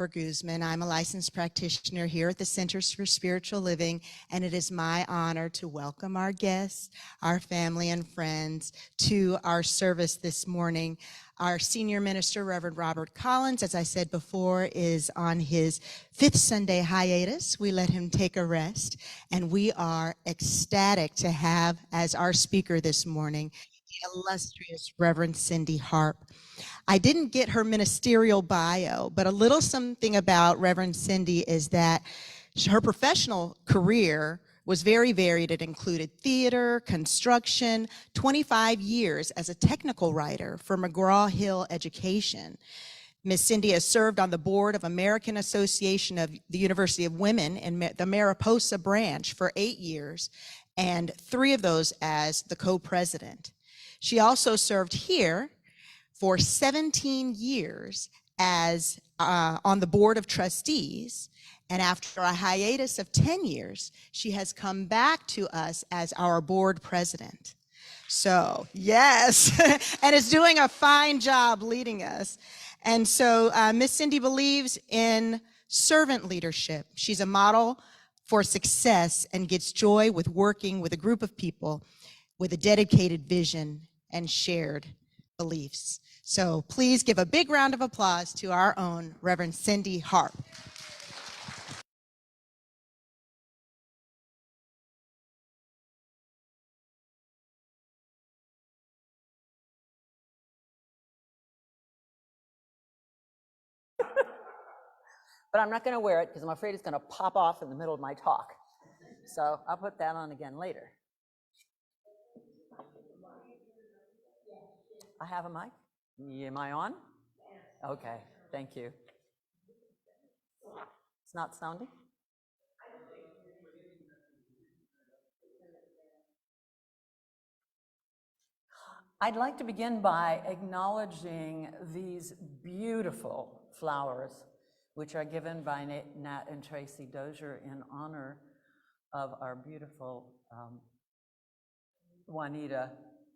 Jennifer Guzman. I'm a licensed practitioner here at the Centers for Spiritual Living, and it is my honor to welcome our guests, our family and friends to our service this morning. Our senior minister, Reverend Robert Collins, as I said before, is on his 5th Sunday hiatus. We let him take a rest, and we are ecstatic to have as our speaker this morning the illustrious Reverend Cindy Harp. I didn't get her ministerial bio, but a little something about Reverend Cindy is that her professional career was very varied. It included theater, construction, 25 years as a technical writer for McGraw-Hill Education. Ms. Cindy has served on the board of American Association of the University of Women in the Mariposa branch for 8 years, and 3 of those as the co-president. She also served here for 17 years as on the board of trustees, and after a hiatus of 10 years, she has come back to us as our board president. So, yes, and is doing a fine job leading us. And so Miss Cindy believes in servant leadership. She's a model for success and gets joy with working with a group of people with a dedicated vision and shared beliefs. So please give a big round of applause to our own Reverend Cindy Harp. But I'm not going to wear it because I'm afraid it's going to pop off in the middle of my talk. So I'll put that on again later. I have a mic? Am I on? Okay, thank you. It's not sounding? I'd like to begin by acknowledging these beautiful flowers, which are given by Nat and Tracy Dozier in honor of our beautiful Juanita.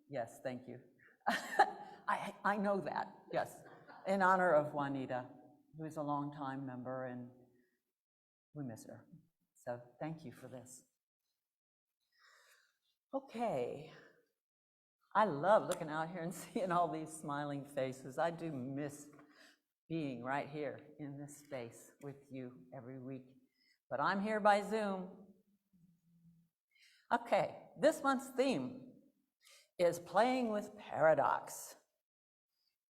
Yes, thank you. I know that, yes, in honor of Juanita, who is a longtime member, and we miss her. So thank you for this. Okay. I love looking out here and seeing all these smiling faces. I do miss being right here in this space with you every week. But I'm here by Zoom. Okay, this month's theme is playing with paradox.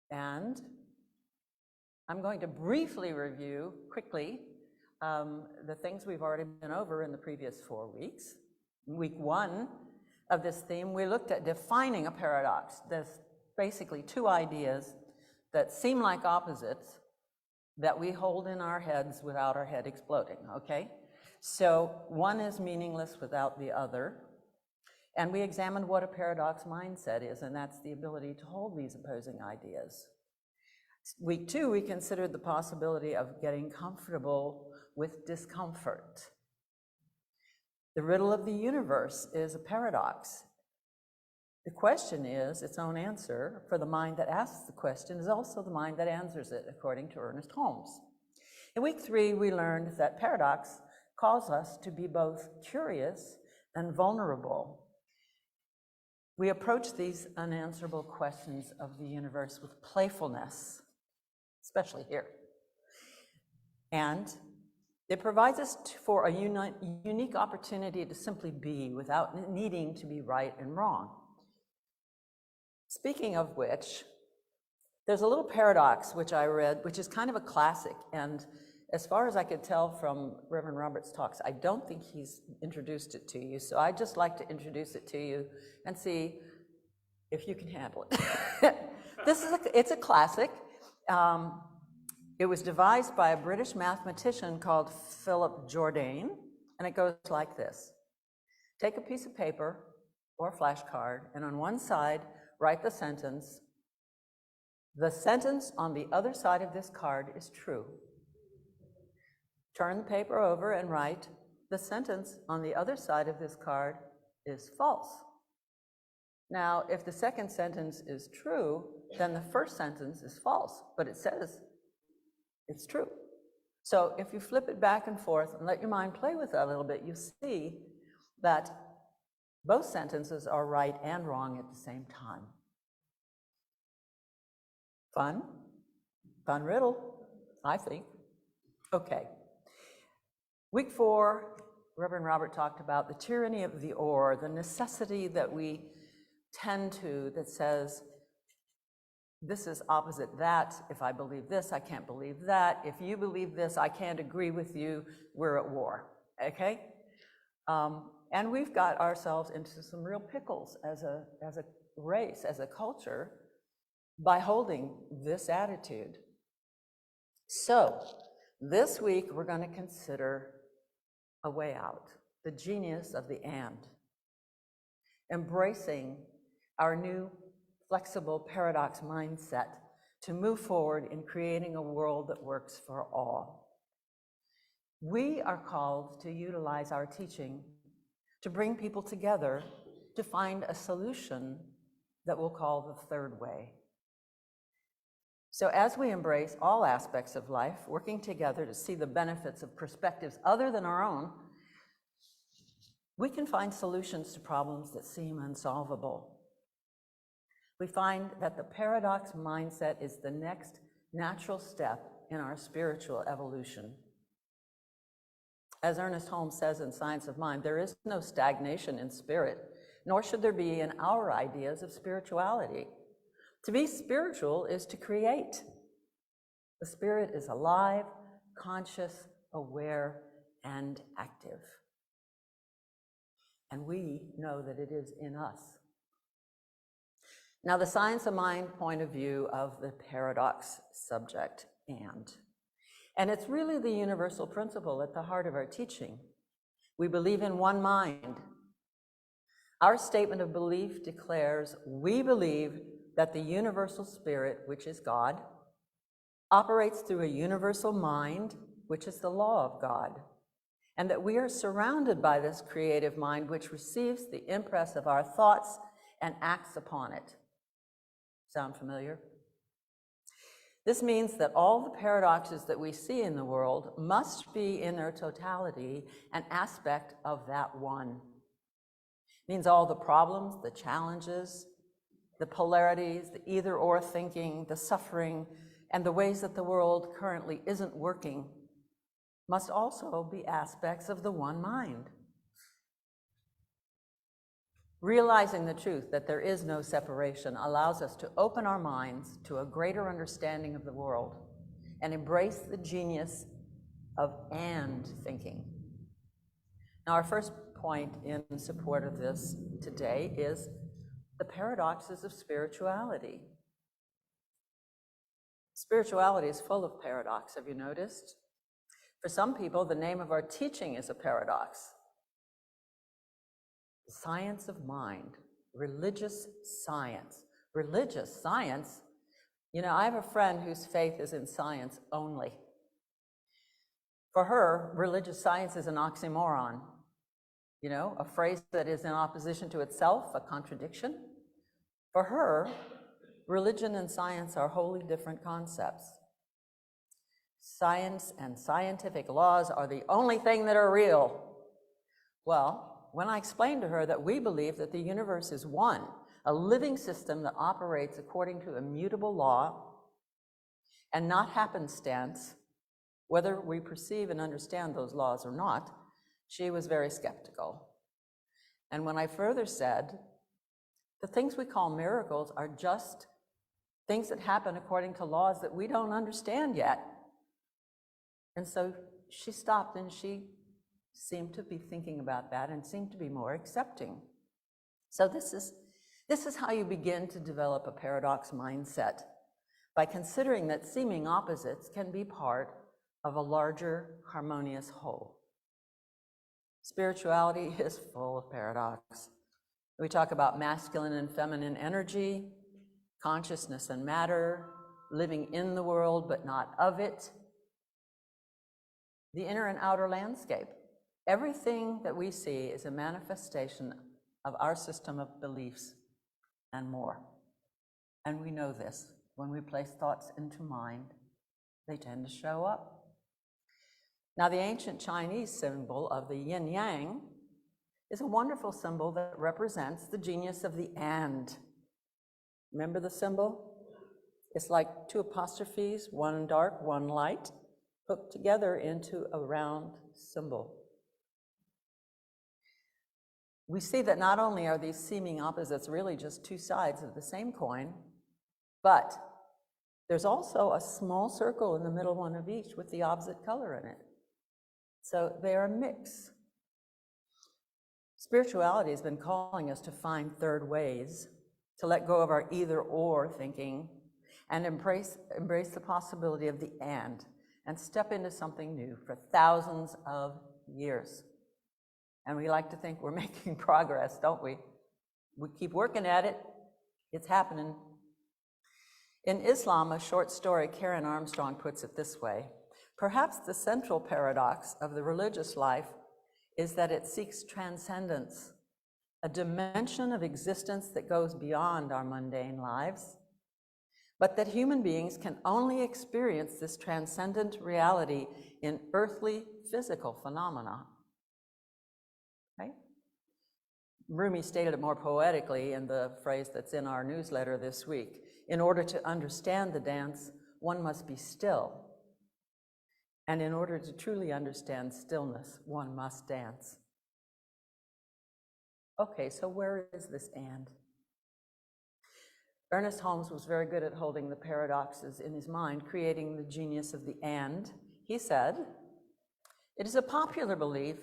And I'm going to briefly review quickly the things we've already been over in the previous 4 weeks. Week 1 of this theme, we looked at defining a paradox. There's basically 2 ideas that seem like opposites that we hold in our heads without our head exploding, okay? So one is meaningless without the other. And we examined what a paradox mindset is, and that's the ability to hold these opposing ideas. Week 2, we considered the possibility of getting comfortable with discomfort. The riddle of the universe is a paradox. The question is its own answer, for the mind that asks the question is also the mind that answers it, according to Ernest Holmes. In week 3, we learned that paradox calls us to be both curious and vulnerable. We approach these unanswerable questions of the universe with playfulness, especially here. And it provides us for a unique opportunity to simply be without needing to be right and wrong. Speaking of which, there's a little paradox which I read, which is kind of a classic. And as far as I could tell from Reverend Robert's talks, I don't think he's introduced it to you. So I'd just like to introduce it to you and see if you can handle it. It's a classic. It was devised by a British mathematician called Philip Jourdain, and it goes like this. Take a piece of paper or a flashcard, and on one side, write the sentence on the other side of this card is true. Turn the paper over and write, the sentence on the other side of this card is false. Now, if the second sentence is true, then the first sentence is false, but it says it's true. So if you flip it back and forth and let your mind play with that a little bit, you see that both sentences are right and wrong at the same time. Fun? Fun riddle, I think. Okay. Week 4, Reverend Robert talked about the tyranny of the or, the necessity that we tend to that says, this is opposite that. If I believe this, I can't believe that. If you believe this, I can't agree with you. We're at war, okay? And we've got ourselves into some real pickles as a race, as a culture, by holding this attitude. So this week, we're going to consider a way out, the genius of the and, embracing our new flexible paradox mindset to move forward in creating a world that works for all. We are called to utilize our teaching to bring people together to find a solution that we'll call the third way. So as we embrace all aspects of life, working together to see the benefits of perspectives other than our own, we can find solutions to problems that seem unsolvable. We find that the paradox mindset is the next natural step in our spiritual evolution. As Ernest Holmes says in Science of Mind, there is no stagnation in spirit, nor should there be in our ideas of spirituality. To be spiritual is to create. The spirit is alive, conscious, aware, and active. And we know that it is in us. Now, the Science of Mind point of view of the paradox subject, and it's really the universal principle at the heart of our teaching. We believe in one mind. Our statement of belief declares we believe that the universal spirit, which is God, operates through a universal mind, which is the law of God, and that we are surrounded by this creative mind which receives the impress of our thoughts and acts upon it. Sound familiar? This means that all the paradoxes that we see in the world must be in their totality an aspect of that one. It means all the problems, the challenges, the polarities, the either-or thinking, the suffering, and the ways that the world currently isn't working must also be aspects of the one mind. Realizing the truth that there is no separation allows us to open our minds to a greater understanding of the world and embrace the genius of and thinking. Now, our first point in support of this today is the paradoxes of spirituality. Spirituality is full of paradox, have you noticed? For some people, the name of our teaching is a paradox. The science of mind, religious science. Religious science? You know, I have a friend whose faith is in science only. For her, religious science is an oxymoron. You know, a phrase that is in opposition to itself, a contradiction. For her, religion and science are wholly different concepts. Science and scientific laws are the only thing that are real. Well, when I explained to her that we believe that the universe is one, a living system that operates according to immutable law and not happenstance, whether we perceive and understand those laws or not, she was very skeptical. And when I further said, the things we call miracles are just things that happen according to laws that we don't understand yet. And so she stopped and she seemed to be thinking about that and seemed to be more accepting. So this is how you begin to develop a paradox mindset, by considering that seeming opposites can be part of a larger harmonious whole. Spirituality is full of paradox. We talk about masculine and feminine energy, consciousness and matter, living in the world but not of it, the inner and outer landscape. Everything that we see is a manifestation of our system of beliefs and more. And we know this. When we place thoughts into mind, they tend to show up. Now, the ancient Chinese symbol of the yin-yang is a wonderful symbol that represents the genius of the and. Remember the symbol? It's like two apostrophes, one dark, one light, hooked together into a round symbol. We see that not only are these seeming opposites really just two sides of the same coin, but there's also a small circle in the middle one of each with the opposite color in it. So they are a mix. Spirituality has been calling us to find third ways, to let go of our either-or thinking, and embrace the possibility of the and step into something new for thousands of years. And we like to think we're making progress, don't we? We keep working at it. It's happening. In Islam, a short story, Karen Armstrong puts it this way: perhaps the central paradox of the religious life is that it seeks transcendence, a dimension of existence that goes beyond our mundane lives, but that human beings can only experience this transcendent reality in earthly physical phenomena. Right? Rumi stated it more poetically in the phrase that's in our newsletter this week. In order to understand the dance, one must be still. And in order to truly understand stillness, one must dance. Okay, so where is this and? Ernest Holmes was very good at holding the paradoxes in his mind, creating the genius of the and. He said, "It is a popular belief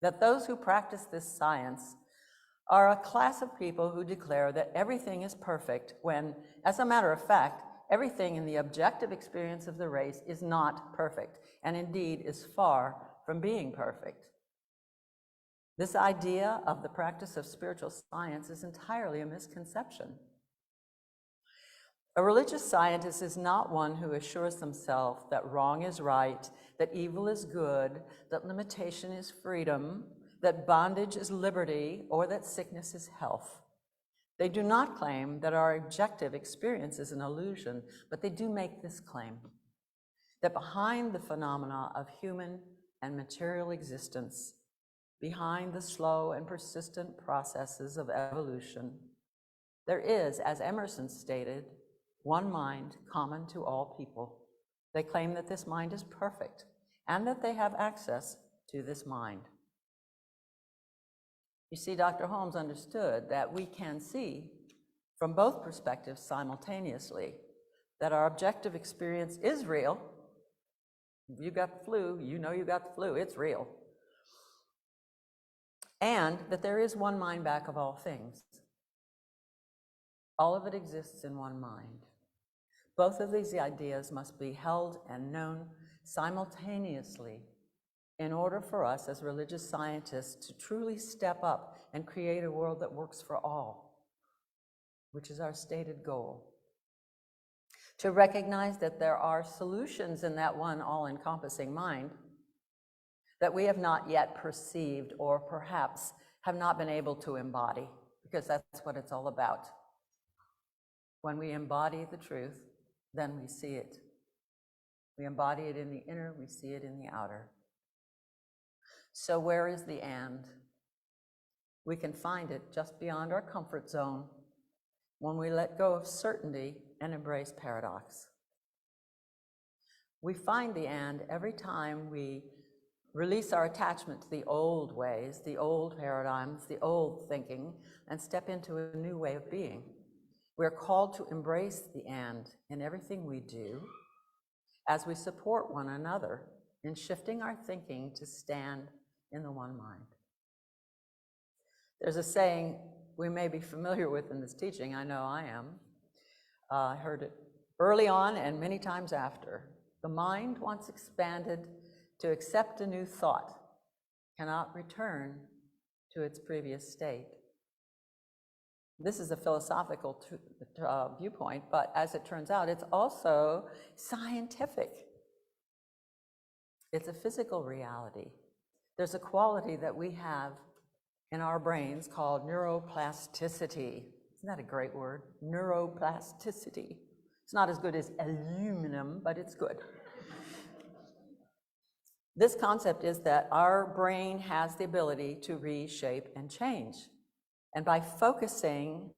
that those who practice this science are a class of people who declare that everything is perfect when, as a matter of fact, everything in the objective experience of the race is not perfect, and indeed is far from being perfect." This idea of the practice of spiritual science is entirely a misconception. A religious scientist is not one who assures themselves that wrong is right, that evil is good, that limitation is freedom, that bondage is liberty, or that sickness is health. They do not claim that our objective experience is an illusion, but they do make this claim, that behind the phenomena of human and material existence, behind the slow and persistent processes of evolution, there is, as Emerson stated, one mind common to all people. They claim that this mind is perfect and that they have access to this mind. You see, Dr. Holmes understood that we can see from both perspectives simultaneously that our objective experience is real. If you got the flu, you know you got the flu, it's real. And that there is one mind back of all things. All of it exists in one mind. Both of these ideas must be held and known simultaneously in order for us as religious scientists to truly step up and create a world that works for all, which is our stated goal. To recognize that there are solutions in that one all-encompassing mind that we have not yet perceived or perhaps have not been able to embody, because that's what it's all about. When we embody the truth, then we see it. We embody it in the inner, we see it in the outer. So where is the and? We can find it just beyond our comfort zone when we let go of certainty and embrace paradox. We find the and every time we release our attachment to the old ways, the old paradigms, the old thinking, and step into a new way of being. We're called to embrace the and in everything we do as we support one another in shifting our thinking to stand in the one mind. There's a saying we may be familiar with in this teaching. I know I am. I heard it early on and many times after. The mind, once expanded to accept a new thought, cannot return to its previous state. This is a philosophical viewpoint, but as it turns out, it's also scientific. It's a physical reality. There's a quality that we have in our brains called neuroplasticity. Isn't that a great word? Neuroplasticity. It's not as good as aluminum, but it's good. This concept is that our brain has the ability to reshape and change. And by focusing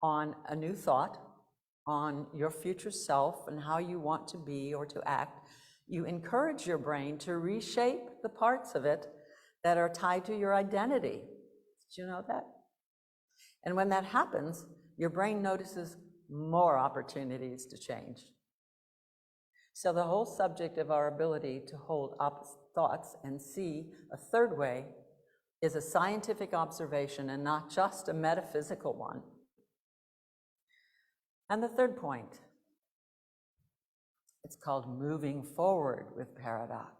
on a new thought, on your future self and how you want to be or to act, you encourage your brain to reshape the parts of it that are tied to your identity. Did you know that? And when that happens, your brain notices more opportunities to change. So the whole subject of our ability to hold opposite thoughts and see a third way is a scientific observation and not just a metaphysical one. And the third point, it's called moving forward with paradox.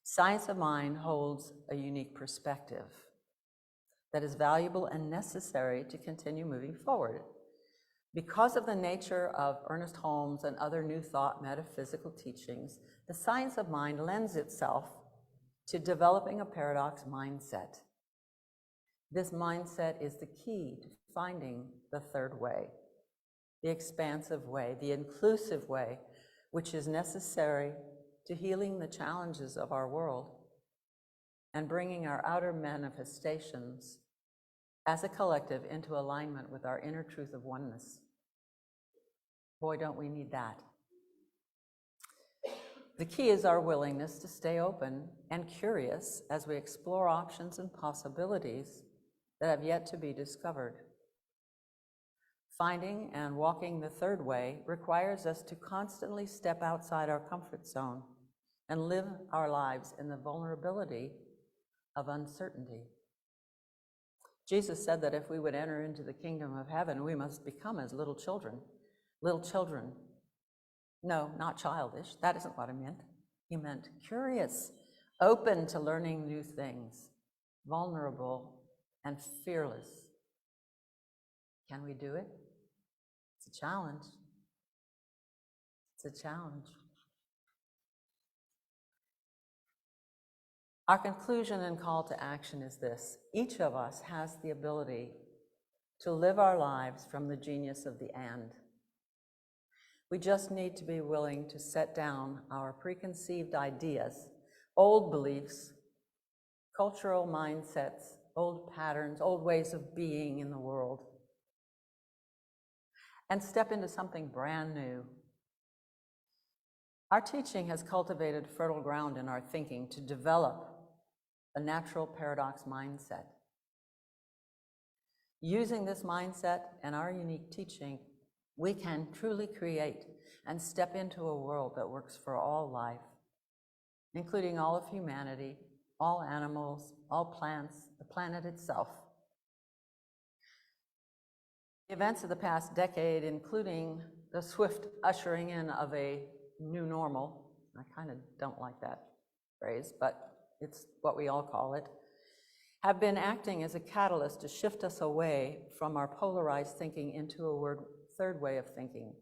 Science of mind holds a unique perspective that is valuable and necessary to continue moving forward. Because of the nature of Ernest Holmes and other New Thought metaphysical teachings, the science of mind lends itself to developing a paradox mindset. This mindset is the key to finding the third way, the expansive way, the inclusive way, which is necessary to healing the challenges of our world and bringing our outer manifestations as a collective into alignment with our inner truth of oneness. Boy, don't we need that. The key is our willingness to stay open and curious as we explore options and possibilities that have yet to be discovered. Finding and walking the third way requires us to constantly step outside our comfort zone and live our lives in the vulnerability of uncertainty. Jesus said that if we would enter into the kingdom of heaven, we must become as little children. Little children. No, not childish. That isn't what I meant. He meant curious, open to learning new things, vulnerable and fearless. Can we do it? It's a challenge. It's a challenge. Our conclusion and call to action is this: each of us has the ability to live our lives from the genius of the and. We just need to be willing to set down our preconceived ideas, old beliefs, cultural mindsets, old patterns, old ways of being in the world, and step into something brand new. Our teaching has cultivated fertile ground in our thinking to develop a natural paradox mindset. Using this mindset and our unique teaching, we can truly create and step into a world that works for all life, including all of humanity, all animals, all plants, the planet itself. The events of the past decade, including the swift ushering in of a new normal, I kind of don't like that phrase, but it's what we all call it, have been acting as a catalyst to shift us away from our polarized thinking into a third way of thinking.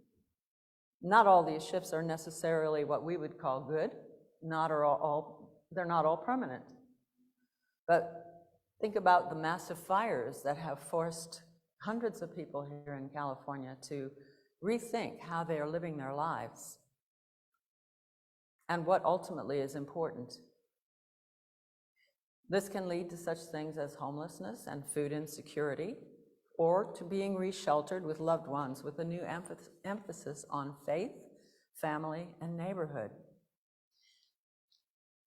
Not all these shifts are necessarily what we would call good. They're not all permanent. But think about the massive fires that have forced hundreds of people here in California to rethink how they are living their lives and what ultimately is important. This can lead to such things as homelessness and food insecurity, or to being resheltered with loved ones with a new emphasis on faith, family, and neighborhood.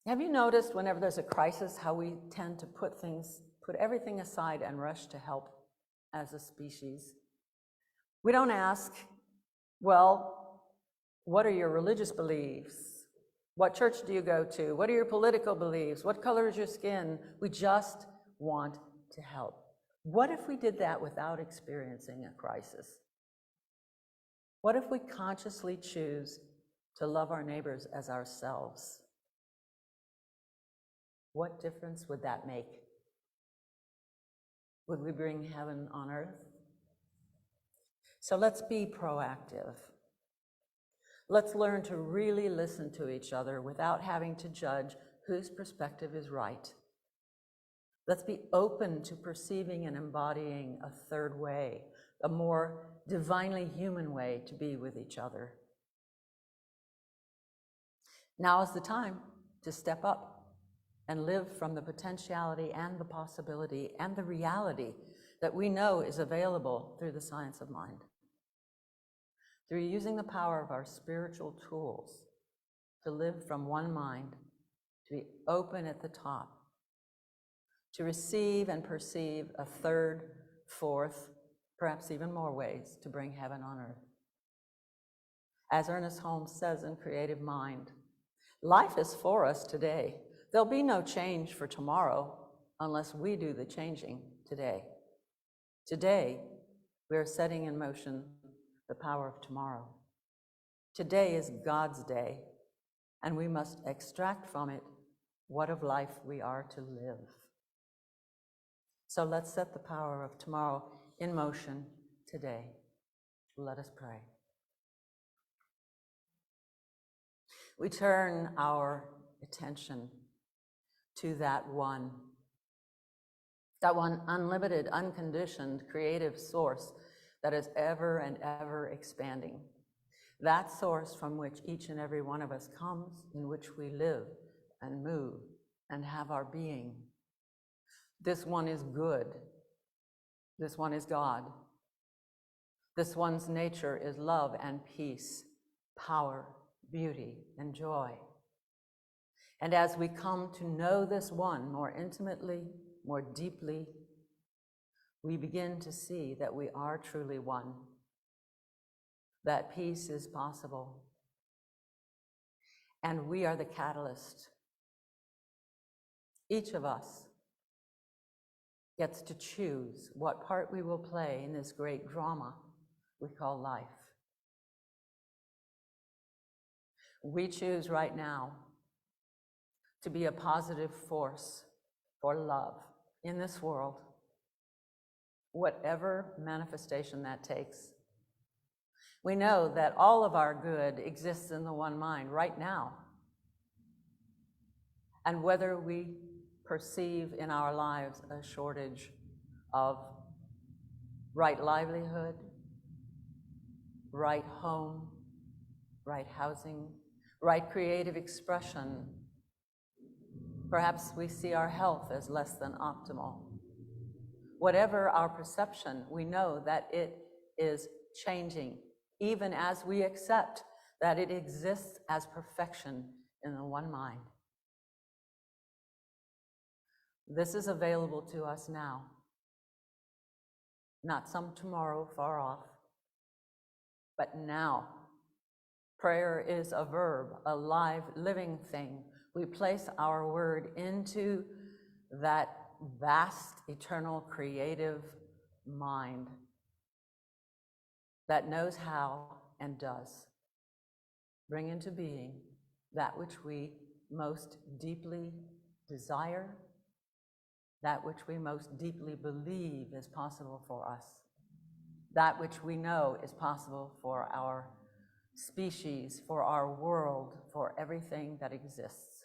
Have you noticed whenever there's a crisis how we tend to put everything aside and rush to help as a species? We don't ask, well, what are your religious beliefs? What church do you go to? What are your political beliefs? What color is your skin? We just want to help. What if we did that without experiencing a crisis? What if we consciously choose to love our neighbors as ourselves? What difference would that make? Would we bring heaven on earth? So let's be proactive. Let's learn to really listen to each other without having to judge whose perspective is right. Let's be open to perceiving and embodying a third way, a more divinely human way to be with each other. Now is the time to step up and live from the potentiality and the possibility and the reality that we know is available through the science of mind. Through using the power of our spiritual tools to live from one mind, to be open at the top, to receive and perceive a third, fourth, perhaps even more ways to bring heaven on earth. As Ernest Holmes says in Creative Mind, life is for us today. There'll be no change for tomorrow unless we do the changing today. Today, we are setting in motion the power of tomorrow. Today is God's day, and we must extract from it what of life we are to live. So let's set the power of tomorrow in motion today. Let us pray. We turn our attention to that one unlimited, unconditioned, creative source that is ever and ever expanding. That source from which each and every one of us comes, in which we live and move and have our being. This one is good. This one is God. This one's nature is love and peace, power, beauty, and joy. And as we come to know this one more intimately, more deeply, we begin to see that we are truly one, that peace is possible, and we are the catalyst. Each of us gets to choose what part we will play in this great drama we call life. We choose right now to be a positive force for love in this world, whatever manifestation that takes. We know that all of our good exists in the one mind right now. And whether we perceive in our lives a shortage of right livelihood, right home, right housing, right creative expression, perhaps we see our health as less than optimal. Whatever our perception, we know that it is changing, even as we accept that it exists as perfection in the one mind. This is available to us now, not some tomorrow far off, but now. Prayer is a verb, a live, living thing. We place our word into that vast, eternal, creative mind that knows how and does bring into being that which we most deeply desire, that which we most deeply believe is possible for us, that which we know is possible for our species, for our world, for everything that exists.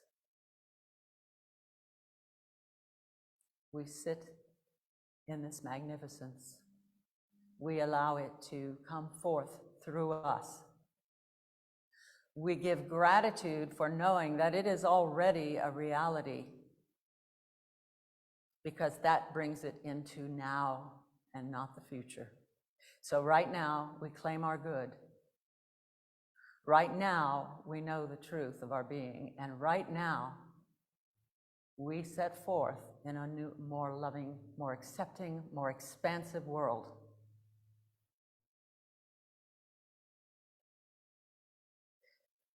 We sit in this magnificence. We allow it to come forth through us. We give gratitude for knowing that it is already a reality, because that brings it into now and not the future. So right now, we claim our good. Right now, we know the truth of our being, and right now, we set forth in a new, more loving, more accepting, more expansive world.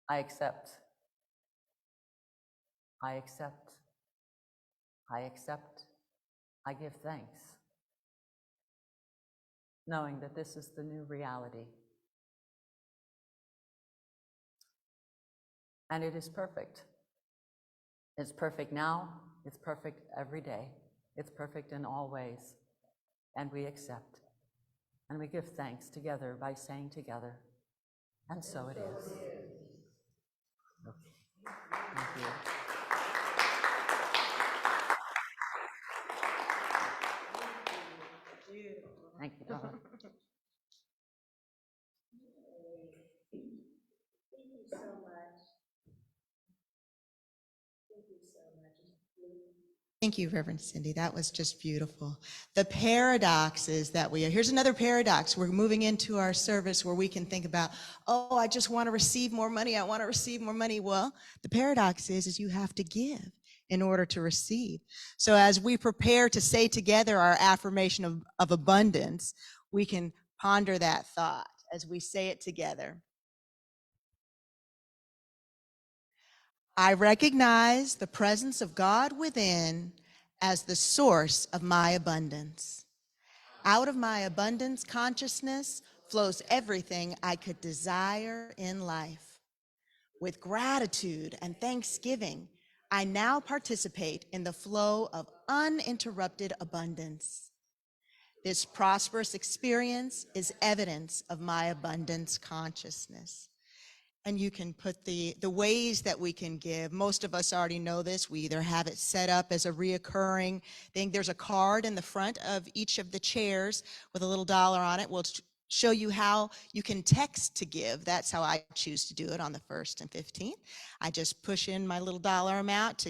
I accept. I accept. I accept. I give thanks, knowing that this is the new reality. And it is perfect. It's perfect now, it's perfect every day, it's perfect in all ways. And we accept. And we give thanks together by saying together, and so it is. Okay. Thank you. Thank you, Donna. Thank you so much. Thank you, Reverend Cindy. That was just beautiful. The paradoxes that here's another paradox. We're moving into our service where we can think about, oh, I just want to receive more money. I want to receive more money. Well, the paradox is you have to give in order to receive. So as we prepare to say together our affirmation of abundance, we can ponder that thought as we say it together. I recognize the presence of God within as the source of my abundance. Out of my abundance consciousness flows everything I could desire in life. With gratitude and thanksgiving, I now participate in the flow of uninterrupted abundance. This prosperous experience is evidence of my abundance consciousness. And you can put the ways that we can give. Most of us already know this. We either have it set up as a reoccurring thing. There's a card in the front of each of the chairs with a little dollar on it. We'll show you how you can text to give. That's how I choose to do it on the 1st and 15th. I just push in my little dollar amount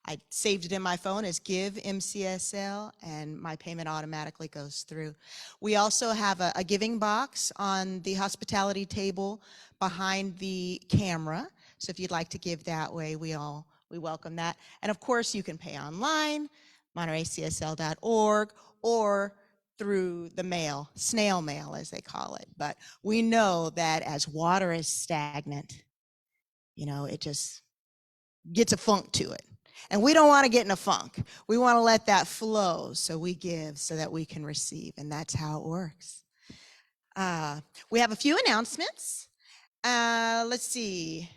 I saved it in my phone as Give MCSL, and my payment automatically goes through. We also have a giving box on the hospitality table behind the camera. So if you'd like to give that way, we welcome that. And of course, you can pay online, montereycsl.org, or through the mail, snail mail as they call it. But we know that as water is stagnant, it just gets a funk to it. And we don't want to get in a funk. We want to let that flow, so we give so that we can receive, and that's how it works. We have a few announcements. Let's see.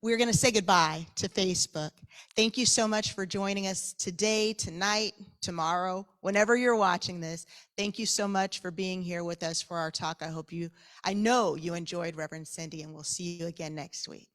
We're going to say goodbye to Facebook. Thank you so much for joining us today, tonight, tomorrow, whenever you're watching this. Thank you so much for being here with us for our talk. I know you enjoyed Reverend Cindy, and we'll see you again next week.